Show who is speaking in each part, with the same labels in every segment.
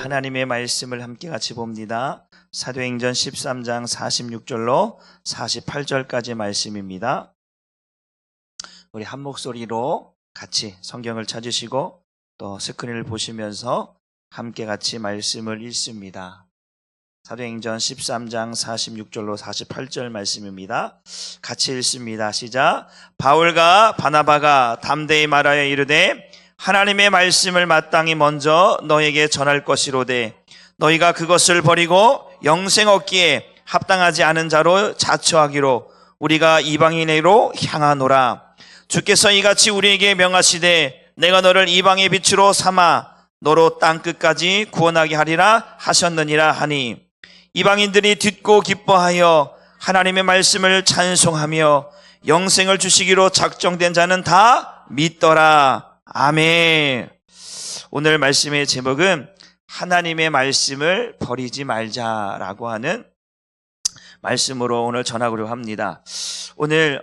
Speaker 1: 하나님의 말씀을 함께 같이 봅니다. 사도행전 13장 46절로 48절까지 말씀입니다. 우리 한 목소리로 같이 성경을 찾으시고 또 스크린을 보시면서 함께 같이 말씀을 읽습니다. 사도행전 13장 46절로 48절 말씀입니다. 같이 읽습니다. 시작. 바울과 바나바가 담대히 말하여 이르되 하나님의 말씀을 마땅히 먼저 너에게 전할 것이로되 너희가 그것을 버리고 영생 얻기에 합당하지 않은 자로 자처하기로 우리가 이방인으로 향하노라. 주께서 이같이 우리에게 명하시되 내가 너를 이방의 빛으로 삼아 너로 땅끝까지 구원하게 하리라 하셨느니라 하니 이방인들이 듣고 기뻐하여 하나님의 말씀을 찬송하며 영생을 주시기로 작정된 자는 다 믿더라. 아멘. 오늘 말씀의 제목은 하나님의 말씀을 버리지 말자라고 하는 말씀으로 오늘 전하려고 합니다. 오늘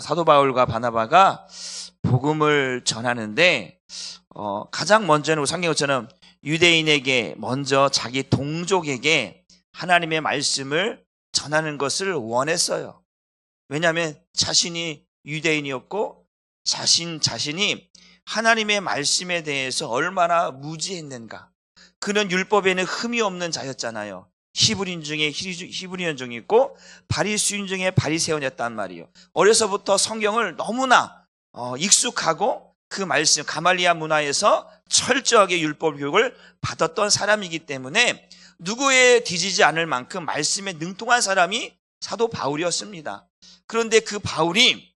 Speaker 1: 사도 바울과 바나바가 복음을 전하는데 가장 먼저는 상경처럼 유대인에게 먼저 자기 동족에게 하나님의 말씀을 전하는 것을 원했어요. 왜냐하면 자신이 유대인이었고 자신이 하나님의 말씀에 대해서 얼마나 무지했는가. 그는 율법에는 흠이 없는 자였잖아요. 히브리인 중에 히브리인종이 있고 바리새인 중에 바리새인이었단 말이에요. 어려서부터 성경을 너무나 익숙하고 그 말씀 가말리아 문화에서 철저하게 율법 교육을 받았던 사람이기 때문에 누구에 뒤지지 않을 만큼 말씀에 능통한 사람이 사도 바울이었습니다. 그런데 그 바울이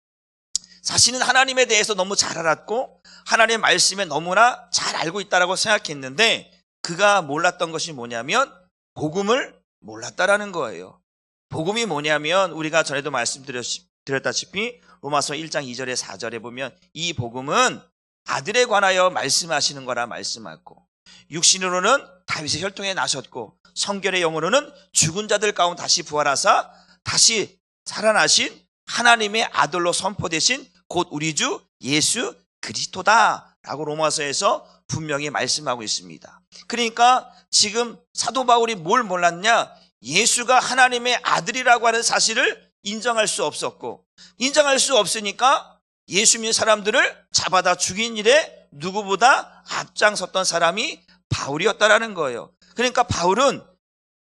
Speaker 1: 자신은 하나님에 대해서 너무 잘 알았고 하나님의 말씀에 너무나 잘 알고 있다고 생각했는데 그가 몰랐던 것이 뭐냐면 복음을 몰랐다라는 거예요. 복음이 뭐냐면 우리가 전에도 말씀드렸다시피 로마서 1장 2절에 4절에 보면 이 복음은 아들에 관하여 말씀하시는 거라 말씀하고 육신으로는 다윗의 혈통에 나셨고 성결의 영으로는 죽은 자들 가운데 다시 부활하사 다시 살아나신 하나님의 아들로 선포되신 곧 우리 주 예수 그리스도다 라고 로마서에서 분명히 말씀하고 있습니다. 그러니까 지금 사도 바울이 뭘 몰랐냐? 예수가 하나님의 아들이라고 하는 사실을 인정할 수 없었고 인정할 수 없으니까 예수 믿는 사람들을 잡아다 죽인 일에 누구보다 앞장섰던 사람이 바울이었다라는 거예요. 그러니까 바울은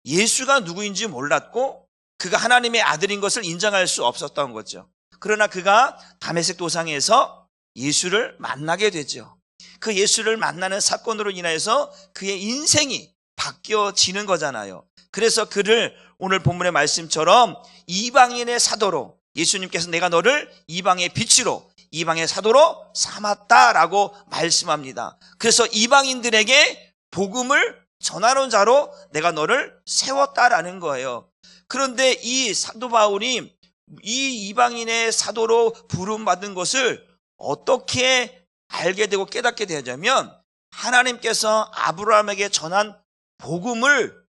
Speaker 1: 예수가 누구인지 몰랐고 그가 하나님의 아들인 것을 인정할 수 없었던 거죠. 그러나 그가 다메섹 도상에서 예수를 만나게 되죠. 그 예수를 만나는 사건으로 인해서 그의 인생이 바뀌어지는 거잖아요. 그래서 그를 오늘 본문의 말씀처럼 이방인의 사도로 예수님께서 내가 너를 이방의 빛으로 이방의 사도로 삼았다라고 말씀합니다. 그래서 이방인들에게 복음을 전하는 자로 내가 너를 세웠다라는 거예요. 그런데 이 사도 바울이 이 이방인의 사도로 부름받은 것을 어떻게 알게 되고 깨닫게 되냐면 하나님께서 아브라함에게 전한 복음을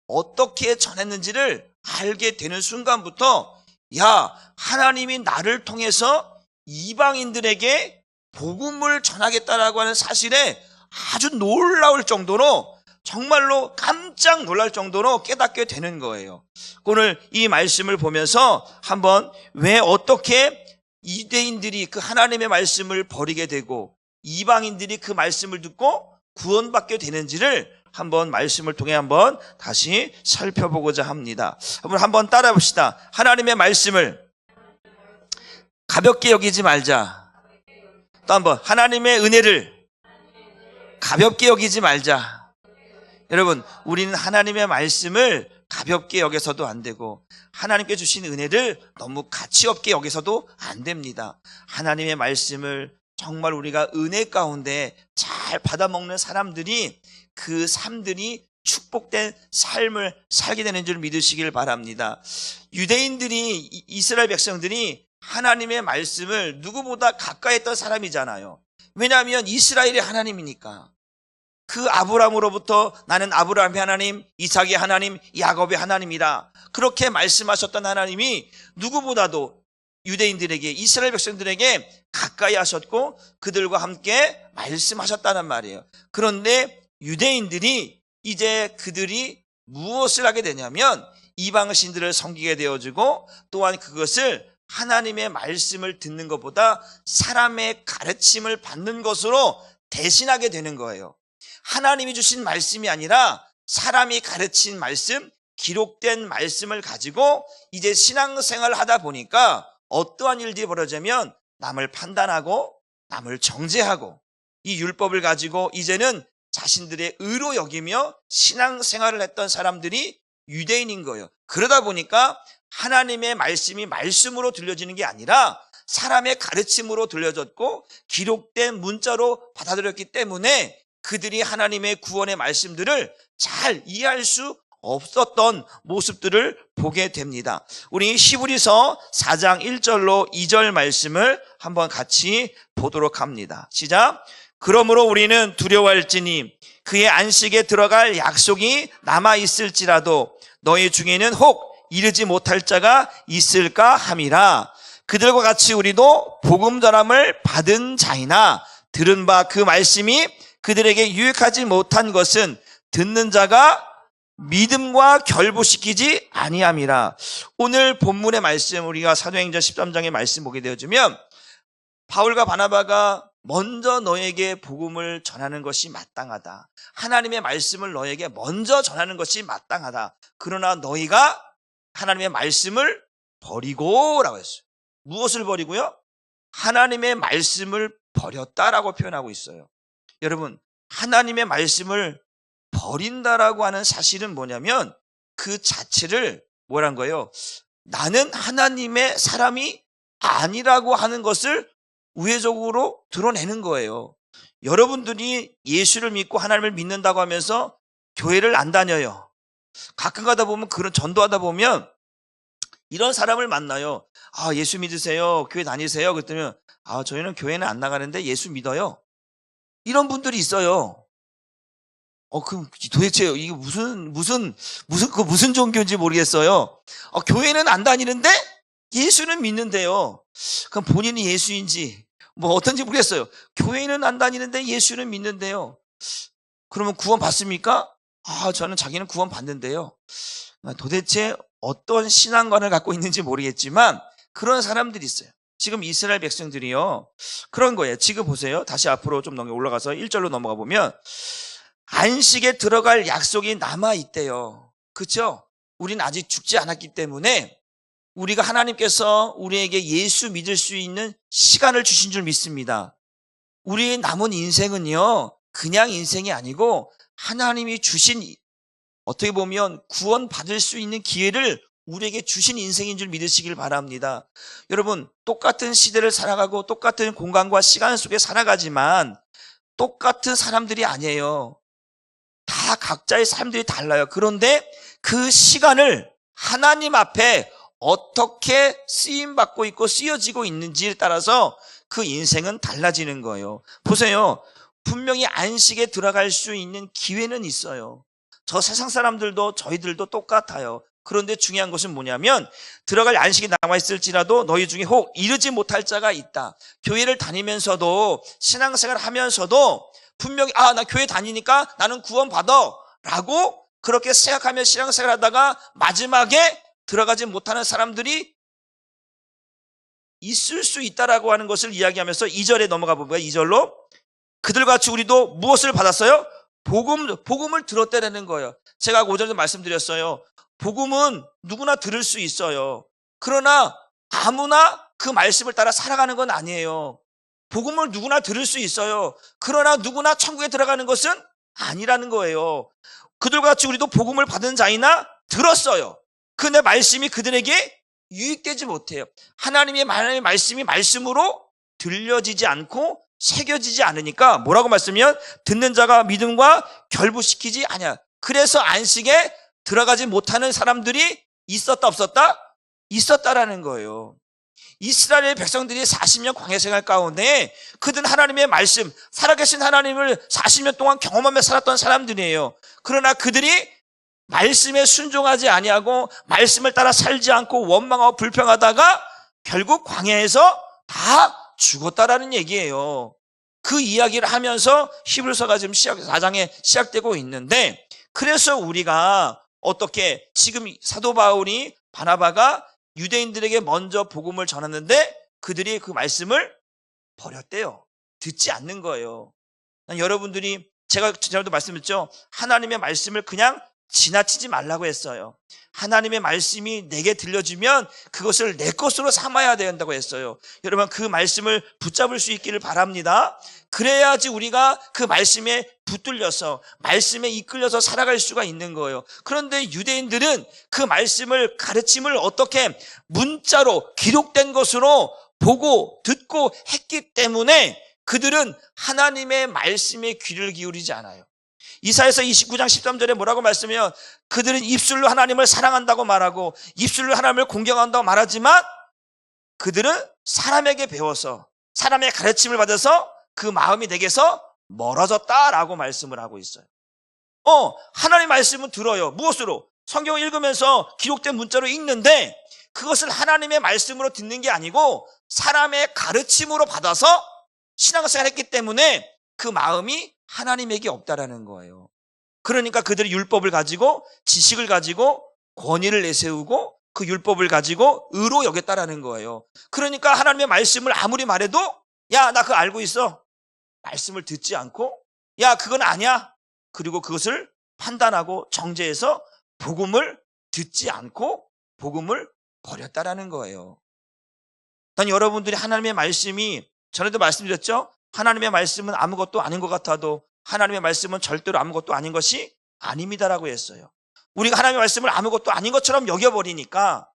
Speaker 1: 어떻게 전했는지를 알게 되는 순간부터 야, 하나님이 나를 통해서 이방인들에게 복음을 전하겠다라고 하는 사실에 아주 놀라울 정도로 정말로 깜짝 놀랄 정도로 깨닫게 되는 거예요. 오늘 이 말씀을 보면서 한번 왜 어떻게 유대인들이 그 하나님의 말씀을 버리게 되고 이방인들이 그 말씀을 듣고 구원받게 되는지를 한번 말씀을 통해 한번 다시 살펴보고자 합니다. 한번 따라 봅시다. 하나님의 말씀을 가볍게 여기지 말자. 또 한번 하나님의 은혜를 가볍게 여기지 말자. 여러분, 우리는 하나님의 말씀을 가볍게 여겨서도 안 되고 하나님께 주신 은혜를 너무 가치 없게 여겨서도 안 됩니다. 하나님의 말씀을 정말 우리가 은혜 가운데 잘 받아먹는 사람들이 그 삶들이 축복된 삶을 살게 되는 줄 믿으시길 바랍니다. 유대인들이 이스라엘 백성들이 하나님의 말씀을 누구보다 가까이 했던 사람이잖아요. 왜냐하면 이스라엘의 하나님이니까. 그 아브라함으로부터 나는 아브라함의 하나님, 이삭의 하나님, 야곱의 하나님이다. 그렇게 말씀하셨던 하나님이 누구보다도 유대인들에게 이스라엘 백성들에게 가까이 하셨고 그들과 함께 말씀하셨다는 말이에요. 그런데 유대인들이 이제 그들이 무엇을 하게 되냐면 이방신들을 섬기게 되어지고, 또한 그것을 하나님의 말씀을 듣는 것보다 사람의 가르침을 받는 것으로 대신하게 되는 거예요. 하나님이 주신 말씀이 아니라 사람이 가르친 말씀, 기록된 말씀을 가지고 이제 신앙생활을 하다 보니까 어떠한 일들이 벌어지면 남을 판단하고 남을 정죄하고, 이 율법을 가지고 이제는 자신들의 의로 여기며 신앙생활을 했던 사람들이 유대인인 거예요. 그러다 보니까 하나님의 말씀이 말씀으로 들려지는 게 아니라 사람의 가르침으로 들려졌고 기록된 문자로 받아들였기 때문에 그들이 하나님의 구원의 말씀들을 잘 이해할 수 없었던 모습들을 보게 됩니다. 우리 히브리서 4장 1절로 2절 말씀을 한번 같이 보도록 합니다. 시작. 그러므로 우리는 두려워할지니 그의 안식에 들어갈 약속이 남아있을지라도 너희 중에는 혹 이르지 못할 자가 있을까 함이라. 그들과 같이 우리도 복음 전함을 받은 자이나 들은 바 그 말씀이 그들에게 유익하지 못한 것은 듣는 자가 믿음과 결부시키지 아니함이라. 오늘 본문의 말씀, 우리가 사도행전 13장의 말씀 보게 되어지면 바울과 바나바가 먼저 너에게 복음을 전하는 것이 마땅하다. 하나님의 말씀을 너에게 먼저 전하는 것이 마땅하다. 그러나 너희가 하나님의 말씀을 버리고 라고 했어요. 무엇을 버리고요? 하나님의 말씀을 버렸다라고 표현하고 있어요. 여러분, 하나님의 말씀을 버린다라고 하는 사실은 뭐냐면 그 자체를 뭐란 거예요? 나는 하나님의 사람이 아니라고 하는 것을 우회적으로 드러내는 거예요. 여러분들이 예수를 믿고 하나님을 믿는다고 하면서 교회를 안 다녀요. 가끔 가다 보면, 그런 전도하다 보면 이런 사람을 만나요. 아, 예수 믿으세요? 교회 다니세요? 그랬더니 저희는 교회는 안 나가는데 예수 믿어요. 이런 분들이 있어요. 그럼 도대체 이게 무슨 종교인지 모르겠어요. 교회는 안 다니는데 예수는 믿는데요. 그럼 본인이 예수인지 뭐 어떤지 모르겠어요. 교회는 안 다니는데 예수는 믿는데요. 그러면 구원 받습니까? 저는 자기는 구원 받는데요. 도대체 어떤 신앙관을 갖고 있는지 모르겠지만 그런 사람들이 있어요. 지금 이스라엘 백성들이요, 그런 거예요. 지금 보세요. 다시 앞으로 좀 올라가서 1절로 넘어가 보면 안식에 들어갈 약속이 남아있대요. 그렇죠? 우린 아직 죽지 않았기 때문에 우리가 하나님께서 우리에게 예수 믿을 수 있는 시간을 주신 줄 믿습니다. 우리의 남은 인생은요, 그냥 인생이 아니고 하나님이 주신, 어떻게 보면 구원받을 수 있는 기회를 우리에게 주신 인생인 줄 믿으시길 바랍니다. 여러분, 똑같은 시대를 살아가고 똑같은 공간과 시간 속에 살아가지만 똑같은 사람들이 아니에요. 다 각자의 삶들이 달라요. 그런데 그 시간을 하나님 앞에 어떻게 쓰임받고 있고 쓰여지고 있는지에 따라서 그 인생은 달라지는 거예요. 보세요. 분명히 안식에 들어갈 수 있는 기회는 있어요. 저 세상 사람들도 저희들도 똑같아요. 그런데 중요한 것은 뭐냐면 들어갈 안식이 남아있을지라도 너희 중에 혹 이르지 못할 자가 있다. 교회를 다니면서도 신앙생활을 하면서도 분명히 나 교회 다니니까 나는 구원받아 라고 그렇게 생각하며 신앙생활 하다가 마지막에 들어가지 못하는 사람들이 있을 수 있다라고 하는 것을 이야기하면서 2절에 넘어가 보면 2절로 그들같이 우리도 무엇을 받았어요? 복음을 들었다는 거예요. 제가 오전에 말씀드렸어요. 복음은 누구나 들을 수 있어요. 그러나 아무나 그 말씀을 따라 살아가는 건 아니에요. 복음을 누구나 들을 수 있어요. 그러나 누구나 천국에 들어가는 것은 아니라는 거예요. 그들과 같이 우리도 복음을 받은 자이나 들었어요. 근데 말씀이 그들에게 유익되지 못해요. 하나님의 말씀이 말씀으로 들려지지 않고 새겨지지 않으니까 뭐라고 말씀이면 듣는 자가 믿음과 결부시키지 아니야. 그래서 안식에 들어가지 못하는 사람들이 있었다 없었다? 있었다라는 거예요. 이스라엘 백성들이 40년 광야 생활 가운데 그들은 하나님의 말씀, 살아계신 하나님을 40년 동안 경험하며 살았던 사람들이에요. 그러나 그들이 말씀에 순종하지 아니하고 말씀을 따라 살지 않고 원망하고 불평하다가 결국 광야에서 다 죽었다라는 얘기예요. 그 이야기를 하면서 히브리서가 지금 4장에 시작되고 있는데, 그래서 우리가 어떻게 지금 사도 바울이 바나바가 유대인들에게 먼저 복음을 전했는데 그들이 그 말씀을 버렸대요. 듣지 않는 거예요. 여러분들이 제가 전에도 말씀드렸죠. 하나님의 말씀을 그냥 지나치지 말라고 했어요. 하나님의 말씀이 내게 들려주면 그것을 내 것으로 삼아야 된다고 했어요. 여러분, 그 말씀을 붙잡을 수 있기를 바랍니다. 그래야지 우리가 그 말씀에 붙들려서 말씀에 이끌려서 살아갈 수가 있는 거예요. 그런데 유대인들은 그 말씀을, 가르침을 어떻게 문자로 기록된 것으로 보고 듣고 했기 때문에 그들은 하나님의 말씀에 귀를 기울이지 않아요. 이사야서 29장 13절에 뭐라고 말씀해요? 그들은 입술로 하나님을 사랑한다고 말하고 입술로 하나님을 공경한다고 말하지만 그들은 사람에게 배워서 사람의 가르침을 받아서 그 마음이 내게서 멀어졌다라고 말씀을 하고 있어요. 하나님의 말씀은 들어요. 무엇으로? 성경을 읽으면서 기록된 문자로 읽는데 그것을 하나님의 말씀으로 듣는 게 아니고 사람의 가르침으로 받아서 신앙생활을 했기 때문에 그 마음이 하나님에게 없다라는 거예요. 그러니까 그들이 율법을 가지고 지식을 가지고 권위를 내세우고 그 율법을 가지고 의로 여겼다라는 거예요. 그러니까 하나님의 말씀을 아무리 말해도 야, 나 그거 알고 있어. 말씀을 듣지 않고 야, 그건 아니야. 그리고 그것을 판단하고 정죄해서 복음을 듣지 않고 복음을 버렸다라는 거예요. 난 여러분들이 하나님의 말씀이, 전에도 말씀드렸죠? 하나님의 말씀은 아무것도 아닌 것 같아도 하나님의 말씀은 절대로 아무것도 아닌 것이 아닙니다라고 했어요. 우리가 하나님의 말씀을 아무것도 아닌 것처럼 여겨버리니까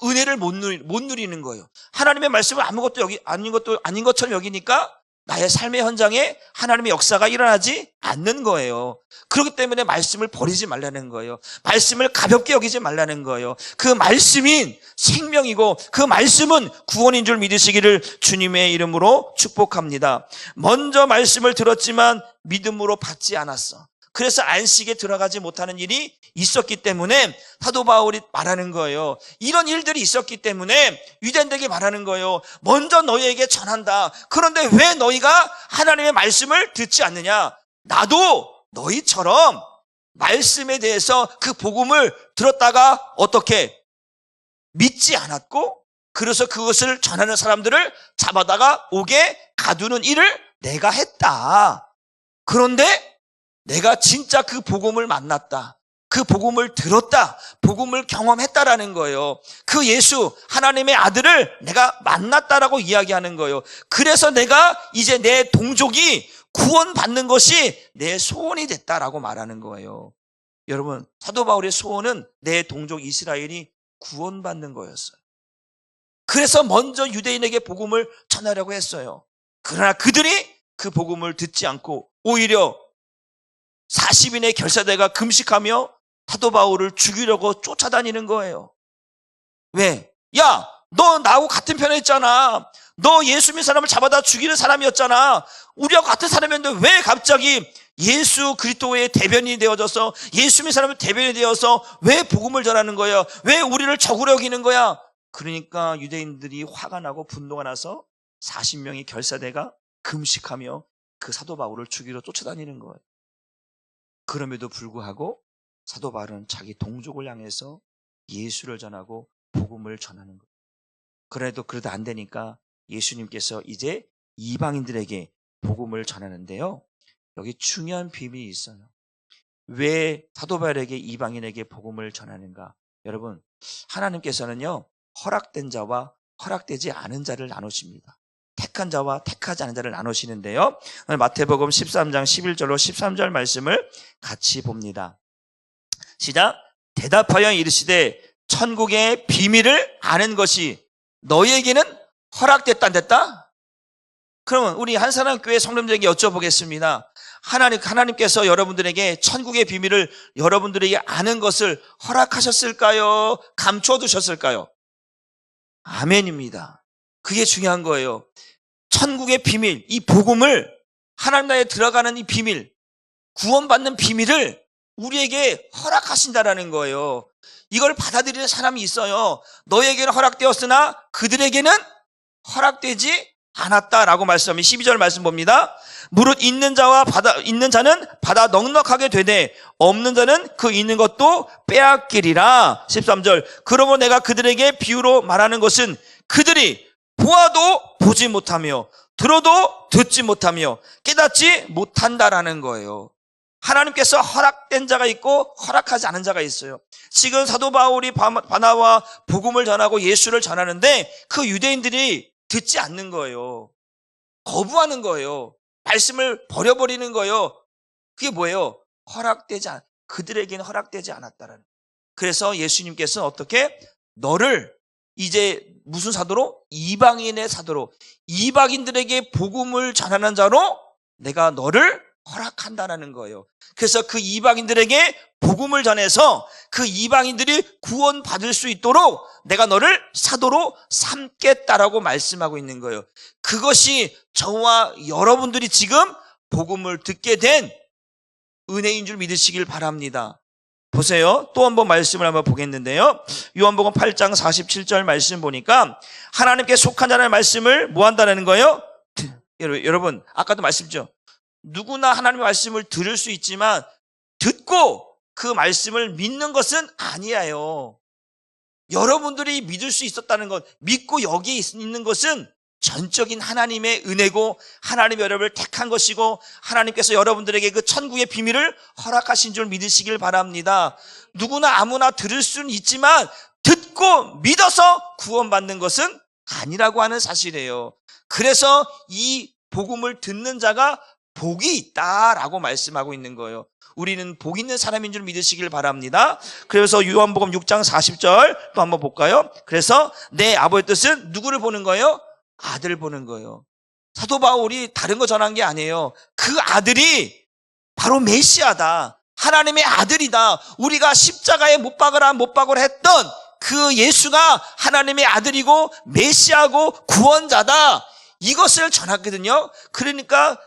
Speaker 1: 은혜를 못 누리는 거예요. 하나님의 말씀을 아무것도 아닌 것처럼 여기니까 나의 삶의 현장에 하나님의 역사가 일어나지 않는 거예요. 그렇기 때문에 말씀을 버리지 말라는 거예요. 말씀을 가볍게 여기지 말라는 거예요. 그 말씀인 생명이고 그 말씀은 구원인 줄 믿으시기를 주님의 이름으로 축복합니다. 먼저 말씀을 들었지만 믿음으로 받지 않았어. 그래서 안식에 들어가지 못하는 일이 있었기 때문에 사도 바울이 말하는 거예요. 이런 일들이 있었기 때문에 유대인들에게 말하는 거예요. 먼저 너희에게 전한다. 그런데 왜 너희가 하나님의 말씀을 듣지 않느냐? 나도 너희처럼 말씀에 대해서 그 복음을 들었다가 어떻게 믿지 않았고 그래서 그것을 전하는 사람들을 잡아다가 옥에 가두는 일을 내가 했다. 그런데 내가 진짜 그 복음을 만났다. 그 복음을 들었다. 복음을 경험했다라는 거예요. 그 예수, 하나님의 아들을 내가 만났다라고 이야기하는 거예요. 그래서 내가 이제 내 동족이 구원받는 것이 내 소원이 됐다라고 말하는 거예요. 여러분, 사도 바울의 소원은 내 동족 이스라엘이 구원받는 거였어요. 그래서 먼저 유대인에게 복음을 전하려고 했어요. 그러나 그들이 그 복음을 듣지 않고 오히려 40인의 결사대가 금식하며 사도 바울을 죽이려고 쫓아다니는 거예요. 왜? 야, 너 나하고 같은 편에 있잖아. 너 예수 믿는 사람을 잡아다 죽이는 사람이었잖아. 우리하고 같은 사람이었는데 왜 갑자기 예수 그리스도의 대변인이 되어져서 예수 믿는 사람의 대변인이 되어서 왜 복음을 전하는 거야? 왜 우리를 적으로 여기는 거야? 그러니까 유대인들이 화가 나고 분노가 나서 40명의 결사대가 금식하며 그 사도 바울을 죽이러 쫓아다니는 거예요. 그럼에도 불구하고 사도 바울은 자기 동족을 향해서 예수를 전하고 복음을 전하는 거예요. 그래도 그래도 안 되니까 예수님께서 이제 이방인들에게 복음을 전하는데요. 여기 중요한 비밀이 있어요. 왜 사도 바울에게 이방인에게 복음을 전하는가? 여러분, 하나님께서는요, 허락된 자와 허락되지 않은 자를 나누십니다. 택한 자와 택하지 않은 자를 나누시는데요. 오늘 마태복음 13장 11절로 13절 말씀을 같이 봅니다. 시작. 대답하여 이르시되 천국의 비밀을 아는 것이 너희에게는 허락됐다 안 됐다? 그러면 우리 한사람교회 성도님들에게 여쭤보겠습니다. 하나님께서 여러분들에게 천국의 비밀을 여러분들에게 아는 것을 허락하셨을까요? 감춰두셨을까요? 아멘입니다. 그게 중요한 거예요. 천국의 비밀, 이 복음을, 하나님 나라에 들어가는 이 비밀, 구원받는 비밀을 우리에게 허락하신다라는 거예요. 이걸 받아들이는 사람이 있어요. 너에게는 허락되었으나 그들에게는 허락되지 않았다라고 말씀하면 12절 말씀 봅니다. 무릇 있는 자는 받아 넉넉하게 되되 없는 자는 그 있는 것도 빼앗기리라. 13절 그러므로 내가 그들에게 비유로 말하는 것은 그들이 보아도 보지 못하며 들어도 듣지 못하며 깨닫지 못한다라는 거예요. 하나님께서 허락된 자가 있고 허락하지 않은 자가 있어요. 지금 사도 바울이 바나바와 복음을 전하고 예수를 전하는데 그 유대인들이 듣지 않는 거예요. 거부하는 거예요. 말씀을 버려버리는 거예요. 그게 뭐예요? 그들에게는 허락되지 않았다라는. 그래서 예수님께서 어떻게 너를 이제 무슨 사도로? 이방인의 사도로, 이방인들에게 복음을 전하는 자로 내가 너를 허락한다라는 거예요. 그래서 그 이방인들에게 복음을 전해서 그 이방인들이 구원받을 수 있도록 내가 너를 사도로 삼겠다라고 말씀하고 있는 거예요. 그것이 저와 여러분들이 지금 복음을 듣게 된 은혜인 줄 믿으시길 바랍니다. 보세요. 또 한 번 말씀을 한번 보겠는데요. 요한복음 8장 47절 말씀 보니까 하나님께 속한 자라는 말씀을 뭐 한다는 거예요? 여러분 아까도 말씀드렸죠. 누구나 하나님의 말씀을 들을 수 있지만 듣고 그 말씀을 믿는 것은 아니에요. 여러분들이 믿을 수 있었다는 것, 믿고 여기에 있는 것은 전적인 하나님의 은혜고 하나님이 여러분을 택한 것이고 하나님께서 여러분들에게 그 천국의 비밀을 허락하신 줄 믿으시길 바랍니다. 누구나 아무나 들을 수는 있지만 듣고 믿어서 구원받는 것은 아니라고 하는 사실이에요. 그래서 이 복음을 듣는 자가 복이 있다라고 말씀하고 있는 거예요. 우리는 복 있는 사람인 줄 믿으시길 바랍니다. 그래서 요한복음 6장 40절 또 한번 볼까요? 그래서 내 아버지의 뜻은 누구를 보는 거예요? 아들 보는 거예요. 사도 바울이 다른 거 전한 게 아니에요. 그 아들이 바로 메시아다. 하나님의 아들이다. 우리가 십자가에 못 박으라 했던 그 예수가 하나님의 아들이고 메시아고 구원자다. 이것을 전했거든요. 그러니까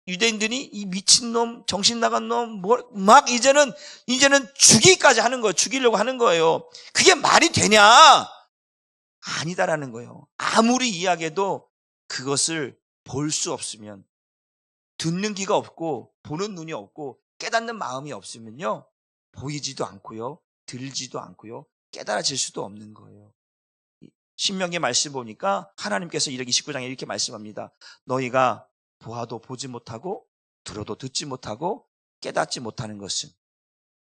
Speaker 1: 유대인들이 이 미친놈, 정신 나간 놈, 막 이제는 죽이기까지 하는 거예요. 죽이려고 하는 거예요. 그게 말이 되냐? 아니다라는 거예요. 아무리 이야기해도 그것을 볼 수 없으면, 듣는 귀가 없고 보는 눈이 없고 깨닫는 마음이 없으면요, 보이지도 않고요, 들지도 않고요, 깨달아질 수도 없는 거예요. 신명기 말씀 보니까 하나님께서 29장에 이렇게 말씀합니다. 너희가 보아도 보지 못하고 들어도 듣지 못하고 깨닫지 못하는 것은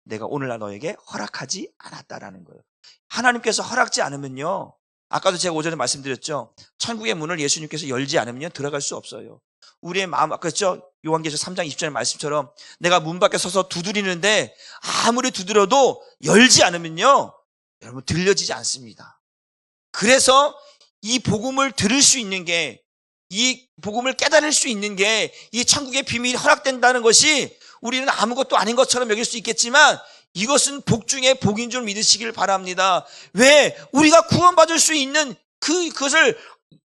Speaker 1: 내가 오늘날 너에게 허락하지 않았다라는 거예요. 하나님께서 허락지 않으면요, 아까도 제가 오전에 말씀드렸죠. 천국의 문을 예수님께서 열지 않으면 들어갈 수 없어요. 우리의 마음, 그렇죠? 요한계시록 3장 20절의 말씀처럼 내가 문 밖에 서서 두드리는데 아무리 두드려도 열지 않으면요, 여러분 들려지지 않습니다. 그래서 이 복음을 들을 수 있는 게, 이 복음을 깨달을 수 있는 게, 이 천국의 비밀이 허락된다는 것이 우리는 아무것도 아닌 것처럼 여길 수 있겠지만 이것은 복 중에 복인 줄 믿으시길 바랍니다. 왜? 우리가 구원받을 수 있는 그것을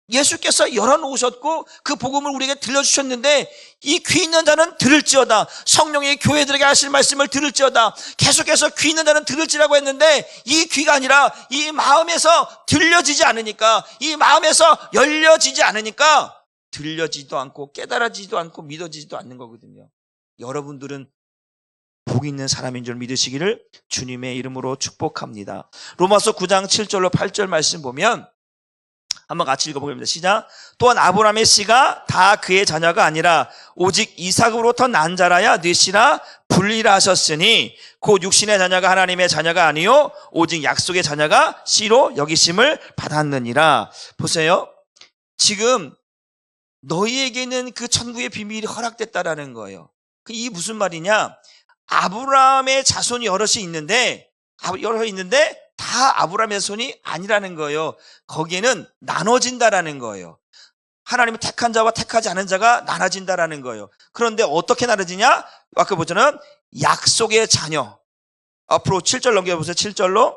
Speaker 1: 예수께서 열어놓으셨고 그 복음을 우리에게 들려주셨는데, 이 귀 있는 자는 들을지어다. 성령의 교회들에게 하실 말씀을 들을지어다. 계속해서 귀 있는 자는 들을지라고 했는데 이 귀가 아니라 이 마음에서 들려지지 않으니까, 이 마음에서 열려지지 않으니까 들려지지도 않고 깨달아지지도 않고 믿어지지도 않는 거거든요. 여러분들은 복 있는 사람인 줄 믿으시기를 주님의 이름으로 축복합니다. 로마서 9장 7절로 8절 말씀 보면 한번 같이 읽어보겠습니다. 시작. 또한 아브라함의 씨가 다 그의 자녀가 아니라 오직 이삭으로부터 난 자라야 네 씨라 불리라 하셨으니 곧 육신의 자녀가 하나님의 자녀가 아니요 오직 약속의 자녀가 씨로 여기심을 받았느니라. 보세요. 지금 너희에게는 그 천국의 비밀이 허락됐다라는 거예요. 이게 무슨 말이냐? 아브라함의 자손이 여럿이 있는데 다 아브라함의 손이 아니라는 거예요. 거기에는 나눠진다라는 거예요. 하나님의 택한 자와 택하지 않은 자가 나눠진다라는 거예요. 그런데 어떻게 나눠지냐? 아까 보자는 약속의 자녀. 앞으로 7절 넘겨보세요. 7절로.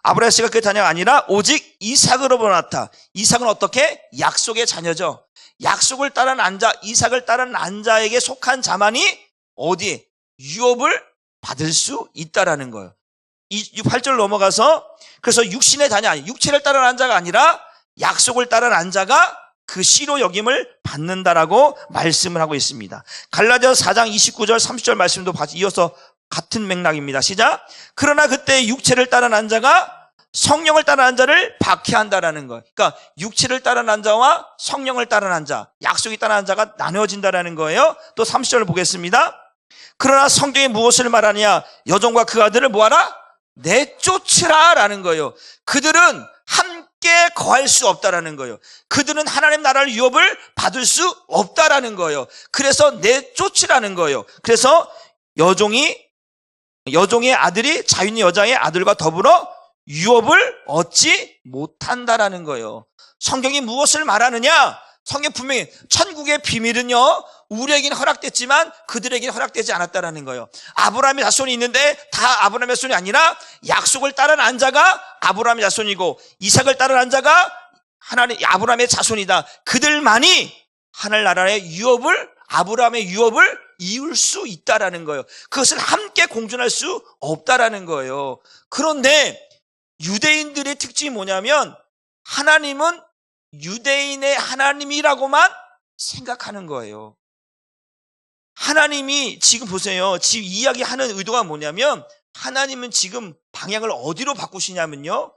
Speaker 1: 아브라함 씨가 그 자녀가 아니라 오직 이삭으로부터 났다. 이삭은 어떻게? 약속의 자녀죠. 약속을 따른 자, 이삭을 따른 안자에게 속한 자만이 어디? 유업을 받을 수 있다라는 거예요. 8절 넘어가서, 그래서 육신의 자녀, 육체를 따른 자가 아니라 약속을 따른 자가 그 씨로 여김을 받는다라고 말씀을 하고 있습니다. 갈라디아서 4장 29절 30절 말씀도 이어서 같은 맥락입니다. 시작. 그러나 그때 육체를 따르는 자가 성령을 따르는 자를 박해한다라는 것. 그러니까 육체를 따르는 자와 성령을 따르는 자, 약속이 따르는 자가 나누어진다라는 거예요. 또 30절을 보겠습니다. 그러나 성경이 무엇을 말하느냐? 여종과 그 아들을 뭐하라? 내쫓으라 라는 거예요. 그들은 함께 거할 수 없다라는 거예요. 그들은 하나님 나라를 유업을 받을 수 없다라는 거예요. 그래서 내쫓으라는 거예요. 그래서 여종의 아들이 자유인 여자의 아들과 더불어 유업을 얻지 못한다라는 거예요. 성경이 무엇을 말하느냐? 성경 분명히 천국의 비밀은요, 우리에게는 허락됐지만 그들에게는 허락되지 않았다라는 거예요. 아브라함의 자손이 있는데 다 아브라함의 자손이 아니라 약속을 따른 자가 아브라함의 자손이고 이삭을 따른 자가 하나님 아브라함의 자손이다. 그들만이 하늘나라의 유업을, 아브라함의 유업을 이룰 수 있다라는 거예요. 그것을 함께 공존할 수 없다라는 거예요. 그런데 유대인들의 특징이 뭐냐면 하나님은 유대인의 하나님이라고만 생각하는 거예요. 하나님이 지금 보세요. 지금 이야기하는 의도가 뭐냐면 하나님은 지금 방향을 어디로 바꾸시냐면요,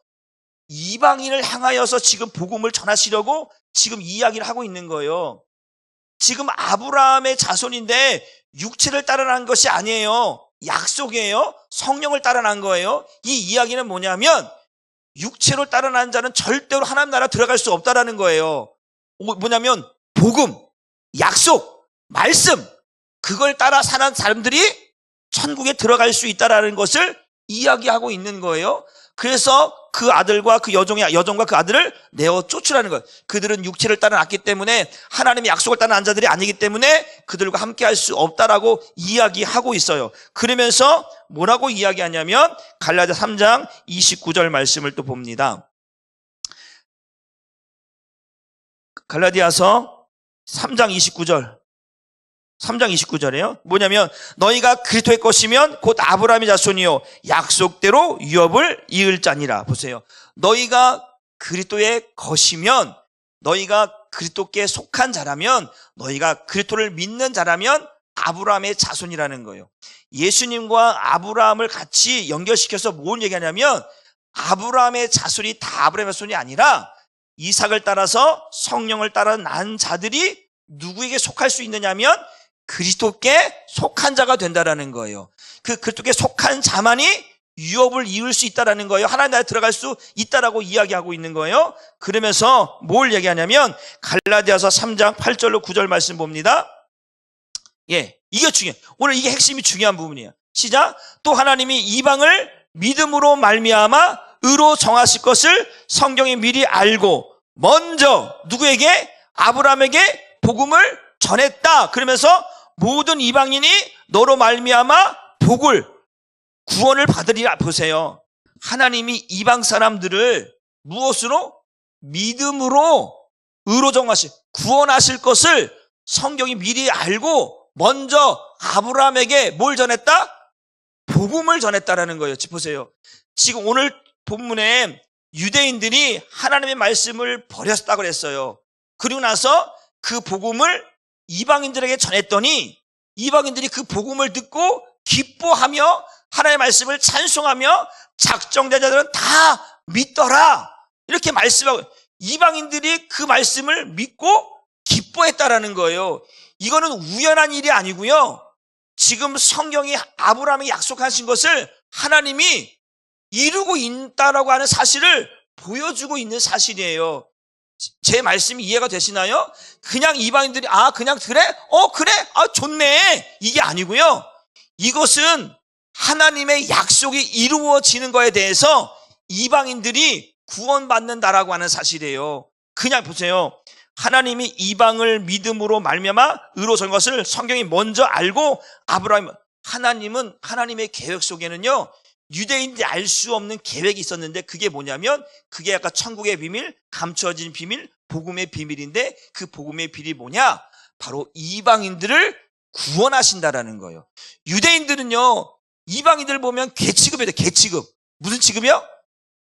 Speaker 1: 이방인을 향하여서 지금 복음을 전하시려고 지금 이야기를 하고 있는 거예요. 지금 아브라함의 자손인데 육체를 따라난 것이 아니에요. 약속이에요. 성령을 따라난 거예요. 이 이야기는 뭐냐면 육체로 따라난 자는 절대로 하나님 나라 들어갈 수 없다라는 거예요. 뭐냐면 복음, 약속, 말씀, 그걸 따라 사는 사람들이 천국에 들어갈 수 있다라는 것을 이야기하고 있는 거예요. 그래서 그 아들과 그 여종과 그 아들을 내어 쫓으라는 거예요. 그들은 육체를 따라놨기 때문에 하나님의 약속을 따르는 자들이 아니기 때문에 그들과 함께 할 수 없다라고 이야기하고 있어요. 그러면서 뭐라고 이야기하냐면 갈라디아 3장 29절 말씀을 또 봅니다. 갈라디아서 3장 29절이에요. 뭐냐면 너희가 그리스도의 것이면 곧 아브라함의 자손이요 약속대로 유업을 이을 자니라. 보세요. 너희가 그리스도의 것이면, 너희가 그리스도께 속한 자라면, 너희가 그리스도를 믿는 자라면 아브라함의 자손이라는 거예요. 예수님과 아브라함을 같이 연결시켜서 뭘 얘기하냐면 아브라함의 자손이 다 아브라함의 자손이 아니라 이삭을 따라서 성령을 따라 난 자들이 누구에게 속할 수 있느냐면 그리스도께 속한 자가 된다라는 거예요. 그 그리스도께 속한 자만이 유업을 이룰 수 있다라는 거예요. 하나님 나라에 들어갈 수 있다라고 이야기하고 있는 거예요. 그러면서 뭘 얘기하냐면 갈라디아서 3장 8절로 9절 말씀 봅니다. 예, 이게 중요해요. 오늘 이게 핵심이 중요한 부분이에요. 시작. 또 하나님이 이방을 믿음으로 말미암아 의로 정하실 것을 성경이 미리 알고 먼저 누구에게? 아브라함에게 복음을 전했다. 그러면서 모든 이방인이 너로 말미암아 복을, 구원을 받으리라. 보세요. 하나님이 이방 사람들을 무엇으로? 믿음으로 의로 정하실, 구원하실 것을 성경이 미리 알고 먼저 아브라함에게 뭘 전했다? 복음을 전했다라는 거예요. 보세요. 지금 오늘 본문에 유대인들이 하나님의 말씀을 버렸다고 그랬어요. 그리고 나서 그 복음을 이방인들에게 전했더니 이방인들이 그 복음을 듣고 기뻐하며 하나님의 말씀을 찬송하며 작정된 자들은 다 믿더라. 이렇게 말씀하고 이방인들이 그 말씀을 믿고 기뻐했다라는 거예요. 이거는 우연한 일이 아니고요. 지금 성경이 아브라함에게 약속하신 것을 하나님이 이루고 있다라고 하는 사실을 보여주고 있는 사실이에요. 제 말씀이 이해가 되시나요? 그냥 이방인들이 그냥 그래? 그래? 좋네. 이게 아니고요. 이것은 하나님의 약속이 이루어지는 것에 대해서 이방인들이 구원받는다라고 하는 사실이에요. 그냥 보세요. 하나님이 이방을 믿음으로 말미암아 의로 전 것을 성경이 먼저 알고 하나님은 하나님의 계획 속에는요, 유대인들이 알 수 없는 계획이 있었는데 그게 뭐냐면 그게 약간 천국의 비밀, 감춰진 비밀, 복음의 비밀인데 그 복음의 비밀이 뭐냐? 바로 이방인들을 구원하신다라는 거예요. 유대인들은요, 이방인들 보면 개취급이에요. 개취급. 무슨 취급이요?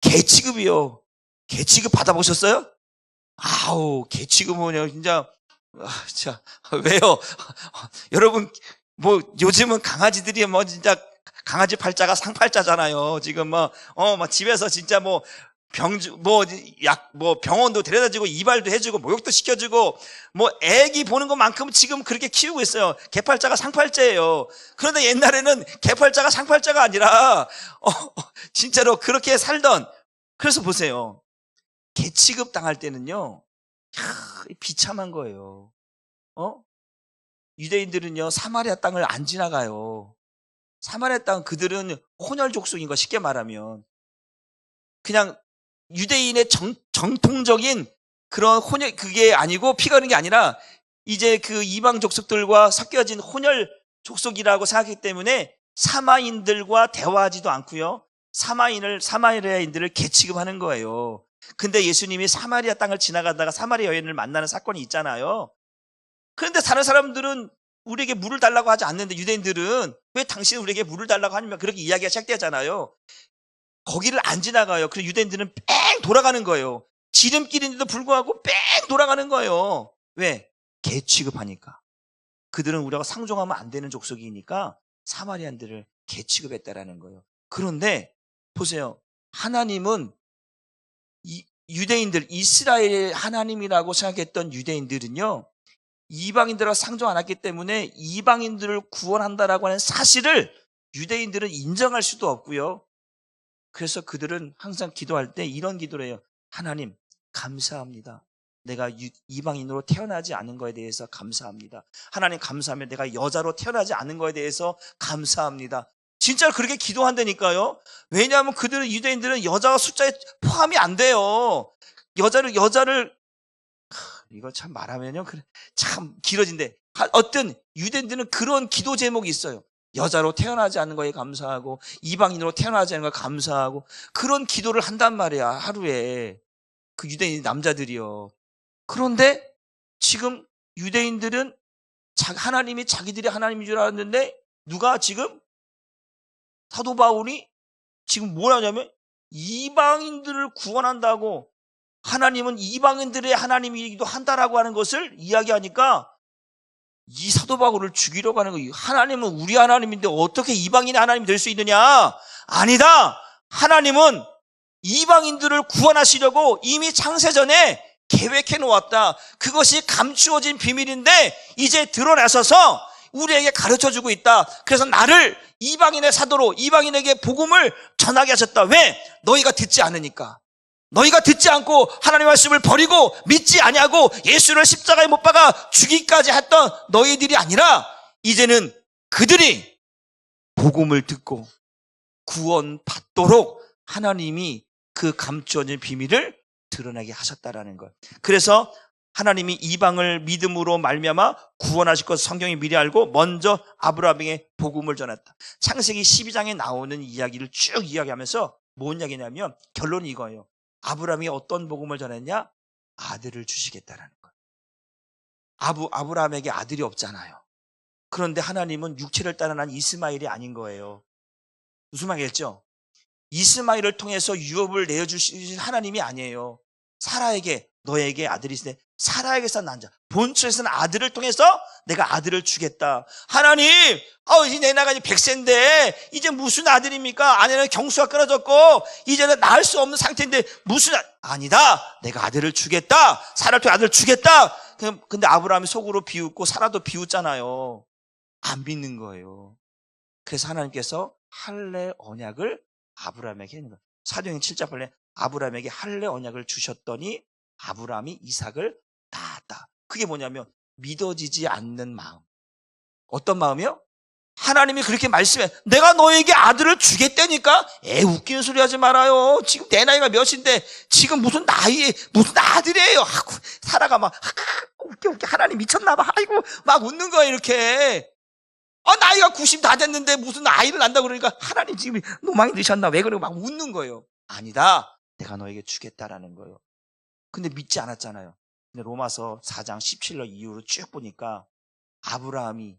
Speaker 1: 개취급이요. 개취급 받아보셨어요? 아우, 개취급은요, 진짜, 자, 왜요? 여러분, 뭐, 요즘은 강아지들이 뭐, 진짜, 강아지 팔자가 상팔자잖아요. 지금 막 집에서 진짜 뭐, 병원도 데려다주고, 이발도 해주고, 목욕도 시켜주고, 뭐, 애기 보는 것만큼 지금 그렇게 키우고 있어요. 개팔자가 상팔자예요. 그런데 옛날에는 개팔자가 상팔자가 아니라, 진짜로 그렇게 살던, 그래서 보세요. 개 취급 당할 때는요, 비참한 거예요. 유대인들은요, 사마리아 땅을 안 지나가요. 사마리아 땅, 그들은 혼혈 족속인 거, 쉽게 말하면. 그냥 유대인의 정통적인 그런 혼혈, 그게 아니고, 피가 흐르는 게 아니라, 이제 그 이방 족속들과 섞여진 혼혈 족속이라고 생각하기 때문에 사마인들과 대화하지도 않고요. 사마리아인들을 개 취급하는 거예요. 근데 예수님이 사마리아 땅을 지나가다가 사마리아 여인을 만나는 사건이 있잖아요. 그런데 다른 사람들은 우리에게 물을 달라고 하지 않는데, 유대인들은 왜 당신은 우리에게 물을 달라고 하냐면 그렇게 이야기가 시작되잖아요. 거기를 안 지나가요. 그래서 유대인들은 뺑 돌아가는 거예요. 지름길인데도 불구하고 뺑 돌아가는 거예요. 왜? 개 취급하니까. 그들은 우리가 상종하면 안 되는 족속이니까 사마리안들을 개 취급했다라는 거예요. 그런데 보세요. 하나님은 유대인들, 이스라엘 하나님이라고 생각했던 유대인들은요, 이방인들과 상종 안 했기 때문에 이방인들을 구원한다라고 하는 사실을 유대인들은 인정할 수도 없고요. 그래서 그들은 항상 기도할 때 이런 기도를 해요. 하나님, 감사합니다. 내가 이방인으로 태어나지 않은 거에 대해서 감사합니다. 하나님, 감사하며 내가 여자로 태어나지 않은 거에 대해서 감사합니다. 진짜로 그렇게 기도한다니까요. 왜냐하면 그들은, 유대인들은 여자가 숫자에 포함이 안 돼요. 여자를 이거 참 말하면요, 참 길어진데, 어떤 유대인들은 그런 기도 제목이 있어요. 여자로 태어나지 않는 거에 감사하고, 이방인으로 태어나지 않는 거에 감사하고, 그런 기도를 한단 말이야, 하루에. 그 유대인 남자들이요. 그런데 지금 유대인들은 하나님이 자기들이 하나님인 줄 알았는데, 누가 지금 사도 바울이 지금 뭘 하냐면 이방인들을 구원한다고, 하나님은 이방인들의 하나님이기도 한다라고 하는 것을 이야기하니까 이 사도 바울을 죽이려고 하는 거예요. 하나님은 우리 하나님인데 어떻게 이방인의 하나님이 될 수 있느냐? 아니다. 하나님은 이방인들을 구원하시려고 이미 창세전에 계획해 놓았다. 그것이 감추어진 비밀인데 이제 드러나서서 우리에게 가르쳐주고 있다. 그래서 나를 이방인의 사도로, 이방인에게 복음을 전하게 하셨다. 왜? 너희가 듣지 않으니까. 너희가 듣지 않고 하나님의 말씀을 버리고 믿지 아니하고 예수를 십자가에 못 박아 죽이기까지 했던 너희들이 아니라, 이제는 그들이 복음을 듣고 구원받도록 하나님이 그 감추어진 비밀을 드러나게 하셨다라는 것. 그래서 하나님이 이방을 믿음으로 말미암아 구원하실 것을 성경이 미리 알고 먼저 아브라함에게 복음을 전했다. 창세기 12장에 나오는 이야기를 쭉 이야기하면서 뭔 이야기냐면 결론이 이거예요. 아브라함이 어떤 복음을 전했냐? 아들을 주시겠다라는 거예요. 아브라함에게 아들이 없잖아요. 그런데 하나님은 육체를 따라 난 이스마엘이 아닌 거예요. 무슨 말이겠죠? 이스마엘을 통해서 유업을 내어주신 하나님이 아니에요. 사라에게, 너에게 아들이 있으니 사라에게서 난 자, 본처에서는 아들을 통해서 내가 아들을 주겠다. 하나님, 이제 내 나이가 100세인데 이제 무슨 아들입니까? 아내는 경수가 끊어졌고 이제는 낳을 수 없는 상태인데 무슨 아니다. 내가 아들을 주겠다. 사라를 통해 아들을 주겠다. 근데 아브라함이 속으로 비웃고 사라도 비웃잖아요. 안 믿는 거예요. 그래서 하나님께서 할례 언약을 아브라함에게 했는 거예요. 사도행전 7장 8절에 아브라함에게 할례 언약을 주셨더니 아브라함이 이삭을 낳았다. 그게 뭐냐면 믿어지지 않는 마음. 어떤 마음이요? 하나님이 그렇게 말씀해, 내가 너에게 아들을 주겠다니까? 웃기는 소리 하지 말아요. 지금 내 나이가 몇인데 지금 무슨 아들이에요 하고 사라가 막 웃겨 하나님 미쳤나 봐. 아이고 막 웃는 거예요. 이렇게 나이가 90 다 됐는데 무슨 아이를 낳는다고 그러니까 하나님 지금 노망이 드셨나? 왜 그러고 막 웃는 거예요. 아니다. 내가 너에게 주겠다라는 거예요. 근데 믿지 않았잖아요. 근데 로마서 4장 17절 이후로 쭉 보니까 아브라함이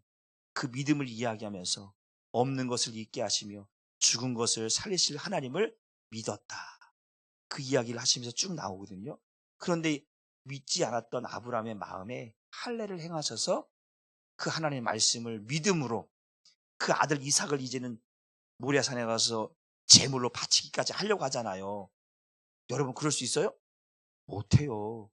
Speaker 1: 그 믿음을 이야기하면서 없는 것을 있게 하시며 죽은 것을 살리실 하나님을 믿었다. 그 이야기를 하시면서 쭉 나오거든요. 그런데 믿지 않았던 아브라함의 마음에 할례를 행하셔서 그 하나님의 말씀을 믿음으로 그 아들 이삭을 이제는 모리아산에 가서 제물로 바치기까지 하려고 하잖아요. 여러분 그럴 수 있어요? 못해요.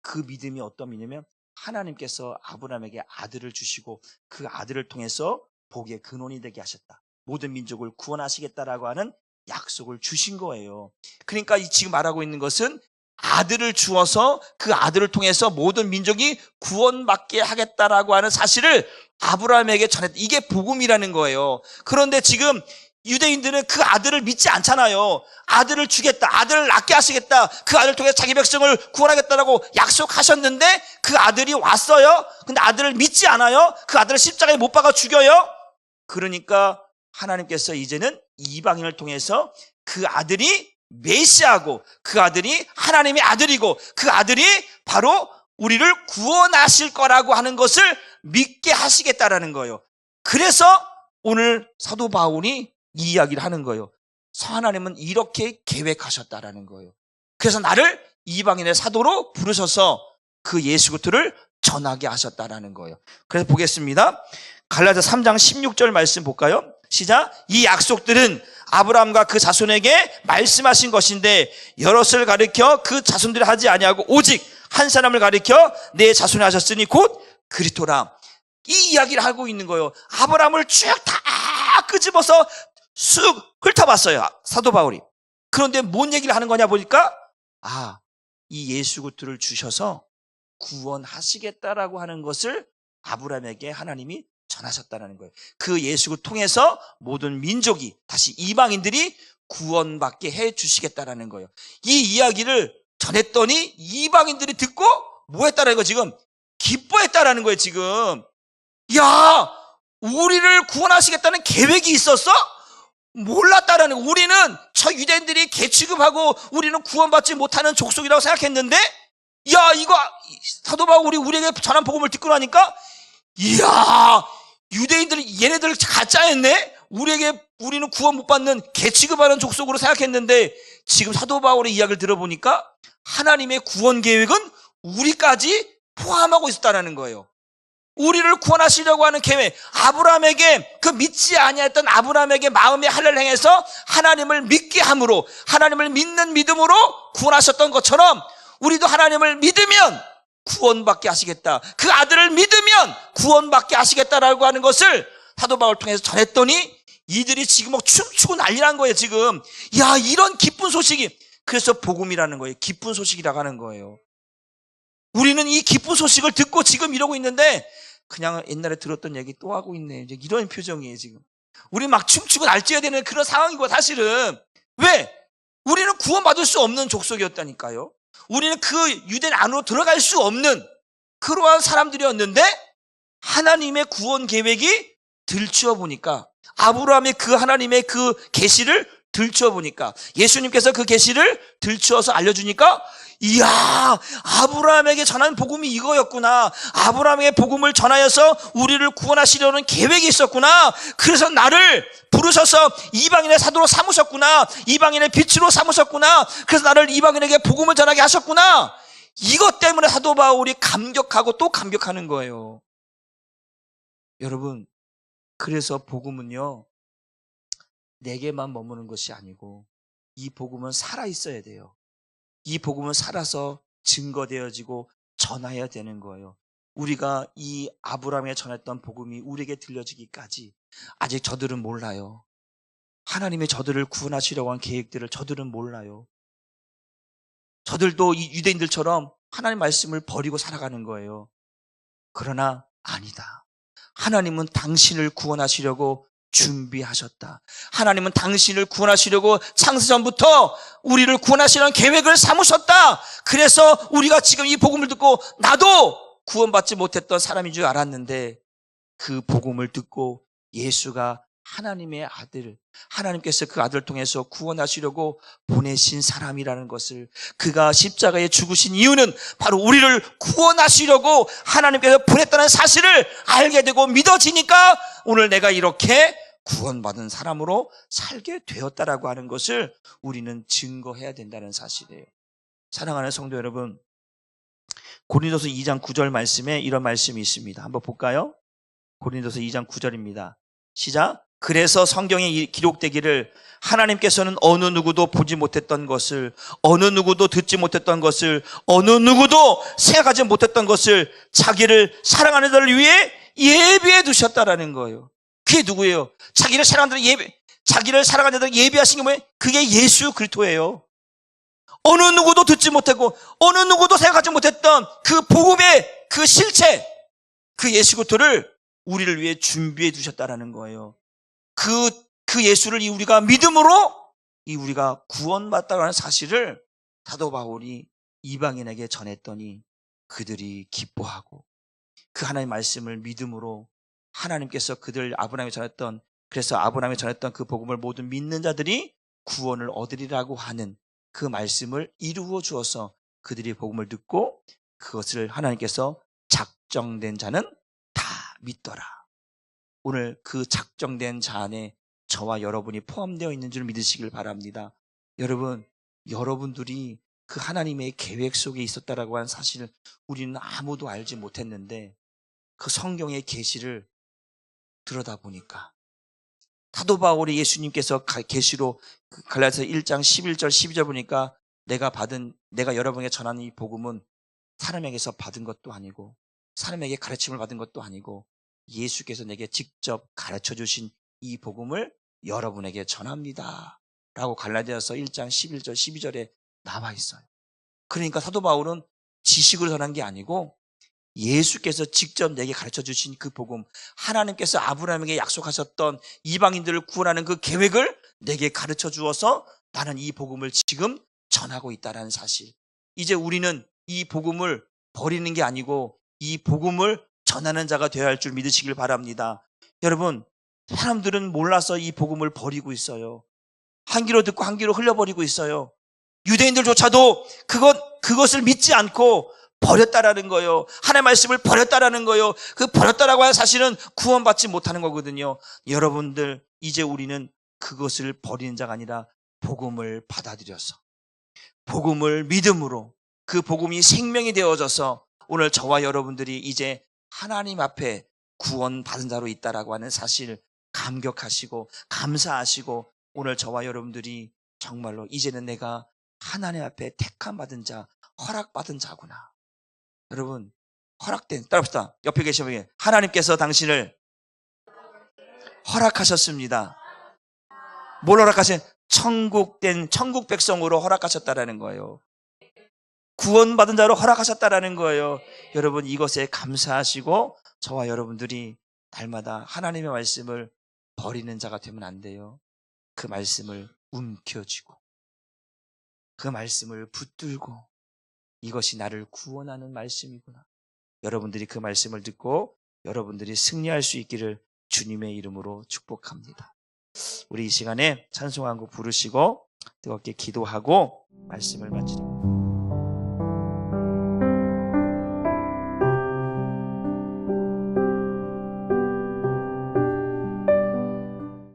Speaker 1: 그 믿음이 어떤 믿음이냐면 하나님께서 아브라함에게 아들을 주시고 그 아들을 통해서 복의 근원이 되게 하셨다. 모든 민족을 구원하시겠다라고 하는 약속을 주신 거예요. 그러니까 지금 말하고 있는 것은 아들을 주어서 그 아들을 통해서 모든 민족이 구원받게 하겠다라고 하는 사실을 아브라함에게 전했다. 이게 복음이라는 거예요. 그런데 지금 유대인들은 그 아들을 믿지 않잖아요. 아들을 주겠다, 아들을 낳게 하시겠다, 그 아들을 통해 자기 백성을 구원하겠다라고 약속하셨는데 그 아들이 왔어요. 근데 아들을 믿지 않아요. 그 아들을 십자가에 못 박아 죽여요. 그러니까 하나님께서 이제는 이방인을 통해서 그 아들이 메시아고 그 아들이 하나님의 아들이고 그 아들이 바로 우리를 구원하실 거라고 하는 것을 믿게 하시겠다라는 거예요. 그래서 오늘 사도 바울이 이 이야기를 하는 거예요. 하나님은 이렇게 계획하셨다라는 거예요. 그래서 나를 이방인의 사도로 부르셔서 그 예수 그리스도를 전하게 하셨다라는 거예요. 그래서 보겠습니다. 갈라디아 3장 16절 말씀 볼까요? 시작. 이 약속들은 아브라함과 그 자손에게 말씀하신 것인데 여럿을 가리켜 그 자손들이 하지 아니하고 오직 한 사람을 가리켜 내 자손이 하셨으니 곧 그리스도라. 이 이야기를 하고 있는 거예요. 아브라함을 쭉 다 끄집어서 쑥 훑어봤어요, 사도 바울이. 그런데 뭔 얘기를 하는 거냐 보니까 이 예수 그리스도를 주셔서 구원하시겠다라고 하는 것을 아브라함에게 하나님이 전하셨다는 거예요. 그 예수를 통해서 모든 민족이 다시 이방인들이 구원받게 해 주시겠다라는 거예요. 이 이야기를 전했더니 이방인들이 듣고 뭐 했다라는 거 지금 기뻐했다라는 거예요. 지금 야, 우리를 구원하시겠다는 계획이 있었어? 몰랐다라는 거예요. 우리는 저 유대인들이 개취급하고 우리는 구원받지 못하는 족속이라고 생각했는데 야, 이거 사도 바울이 우리에게 전한 복음을 듣고 나니까 이야, 유대인들이 얘네들 가짜였네? 우리는 구원 못 받는 개취급하는 족속으로 생각했는데 지금 사도 바울의 이야기를 들어보니까 하나님의 구원 계획은 우리까지 포함하고 있었다는 거예요. 우리를 구원하시려고 하는 계획, 아브라함에게 그 믿지 아니했던 아브라함에게 마음의 할례를 행해서 하나님을 믿게 함으로 하나님을 믿는 믿음으로 구원하셨던 것처럼 우리도 하나님을 믿으면 구원받게 하시겠다. 그 아들을 믿으면 구원받게 하시겠다라고 하는 것을 사도 바울 통해서 전했더니 이들이 지금 막 춤추고 난리 난 거예요. 지금 야, 이런 기쁜 소식이, 그래서 복음이라는 거예요. 기쁜 소식이라고 하는 거예요. 우리는 이 기쁜 소식을 듣고 지금 이러고 있는데 그냥 옛날에 들었던 얘기 또 하고 있네, 이제 이런 표정이에요. 지금 우리 막 춤추고 날뛰어야 되는 그런 상황이고, 사실은 왜? 우리는 구원받을 수 없는 족속이었다니까요. 우리는 그 유대인 안으로 들어갈 수 없는 그러한 사람들이었는데 하나님의 구원 계획이 들추어 보니까, 아브라함의 그 하나님의 그 계시를 들추어 보니까, 예수님께서 그 계시를 들추어서 알려주니까 이야, 아브라함에게 전한 복음이 이거였구나. 아브라함에게 복음을 전하여서 우리를 구원하시려는 계획이 있었구나. 그래서 나를 부르셔서 이방인의 사도로 삼으셨구나. 이방인의 빛으로 삼으셨구나. 그래서 나를 이방인에게 복음을 전하게 하셨구나. 이것 때문에 사도 바울이 감격하고 또 감격하는 거예요. 여러분, 그래서 복음은요, 내게만 머무는 것이 아니고 이 복음은 살아있어야 돼요. 이 복음은 살아서 증거되어지고 전해야 되는 거예요. 우리가 이 아브라함에 전했던 복음이 우리에게 들려지기까지 아직 저들은 몰라요. 하나님의 저들을 구원하시려고 한 계획들을 저들은 몰라요. 저들도 이 유대인들처럼 하나님의 말씀을 버리고 살아가는 거예요. 그러나 아니다. 하나님은 당신을 구원하시려고 준비하셨다. 하나님은 당신을 구원하시려고 창세전부터 우리를 구원하시려는 계획을 삼으셨다. 그래서 우리가 지금 이 복음을 듣고 나도 구원받지 못했던 사람인 줄 알았는데 그 복음을 듣고 예수가 하나님의 아들, 하나님께서 그 아들을 통해서 구원하시려고 보내신 사람이라는 것을, 그가 십자가에 죽으신 이유는 바로 우리를 구원하시려고 하나님께서 보냈다는 사실을 알게 되고 믿어지니까 오늘 내가 이렇게 구원받은 사람으로 살게 되었다라고 하는 것을 우리는 증거해야 된다는 사실이에요. 사랑하는 성도 여러분, 고린도서 2장 9절 말씀에 이런 말씀이 있습니다. 한번 볼까요? 고린도서 2장 9절입니다. 시작. 그래서 성경에 기록되기를 하나님께서는 어느 누구도 보지 못했던 것을, 어느 누구도 듣지 못했던 것을, 어느 누구도 생각하지 못했던 것을 자기를 사랑하는 자를 위해 예비해 두셨다라는 거예요. 그게 누구예요? 자기를 사랑하는 자를 예비하신 게 뭐예요? 그게 예수 그리스도예요. 어느 누구도 듣지 못하고 어느 누구도 생각하지 못했던 그 복음의 그 실체, 그 예수 그리스도를 우리를 위해 준비해 두셨다라는 거예요. 그 예수를 우리가 믿음으로 우리가 구원받다고 하는 사실을 사도 바울이 이방인에게 전했더니 그들이 기뻐하고 그 하나님의 말씀을 믿음으로 하나님께서 아브라함에 전했던, 그래서 아브라함에 전했던 그 복음을 모든 믿는 자들이 구원을 얻으리라고 하는 그 말씀을 이루어 주어서 그들이 복음을 듣고 그것을 하나님께서 작정된 자는 다 믿더라. 오늘 그 작정된 자 안에 저와 여러분이 포함되어 있는 줄 믿으시길 바랍니다. 여러분들이 그 하나님의 계획 속에 있었다라고 하는 사실을 우리는 아무도 알지 못했는데 그 성경의 계시를 들여다보니까 사도 바울이 예수님께서 계시로 갈라디아서 1장 11절 12절 보니까 내가 여러분에게 전하는 이 복음은 사람에게서 받은 것도 아니고 사람에게 가르침을 받은 것도 아니고 예수께서 내게 직접 가르쳐 주신 이 복음을 여러분에게 전합니다 라고 갈라디아서 1장 11절 12절에 나와 있어요. 그러니까 사도 바울은 지식으로 전한 게 아니고 예수께서 직접 내게 가르쳐 주신 그 복음, 하나님께서 아브라함에게 약속하셨던 이방인들을 구원하는 그 계획을 내게 가르쳐 주어서 나는 이 복음을 지금 전하고 있다는 사실. 이제 우리는 이 복음을 버리는 게 아니고 이 복음을 전하는 자가 되어야 할 줄 믿으시길 바랍니다. 여러분, 사람들은 몰라서 이 복음을 버리고 있어요. 한 귀로 듣고 한 귀로 흘려버리고 있어요. 유대인들조차도 그것을 믿지 않고 버렸다라는 거예요. 하나님의 말씀을 버렸다라는 거예요. 그 버렸다라고 하는 사실은 구원받지 못하는 거거든요. 여러분들, 이제 우리는 그것을 버리는 자가 아니라 복음을 받아들여서 복음을 믿음으로 그 복음이 생명이 되어져서 오늘 저와 여러분들이 이제 하나님 앞에 구원받은 자로 있다라고 하는 사실 감격하시고 감사하시고 오늘 저와 여러분들이 정말로 이제는 내가 하나님 앞에 택함받은 자, 허락받은 자구나. 여러분, 따라합시다. 옆에 계신 분이 하나님께서 당신을 허락하셨습니다. 뭘 허락하신? 천국 백성으로 허락하셨다라는 거예요. 구원받은 자로 허락하셨다라는 거예요. 여러분, 이것에 감사하시고 저와 여러분들이 날마다 하나님의 말씀을 버리는 자가 되면 안 돼요. 그 말씀을 움켜쥐고 그 말씀을 붙들고 이것이 나를 구원하는 말씀이구나. 여러분들이 그 말씀을 듣고 여러분들이 승리할 수 있기를 주님의 이름으로 축복합니다. 우리 이 시간에 찬송 한 곡 부르시고 뜨겁게 기도하고 말씀을 마치도록.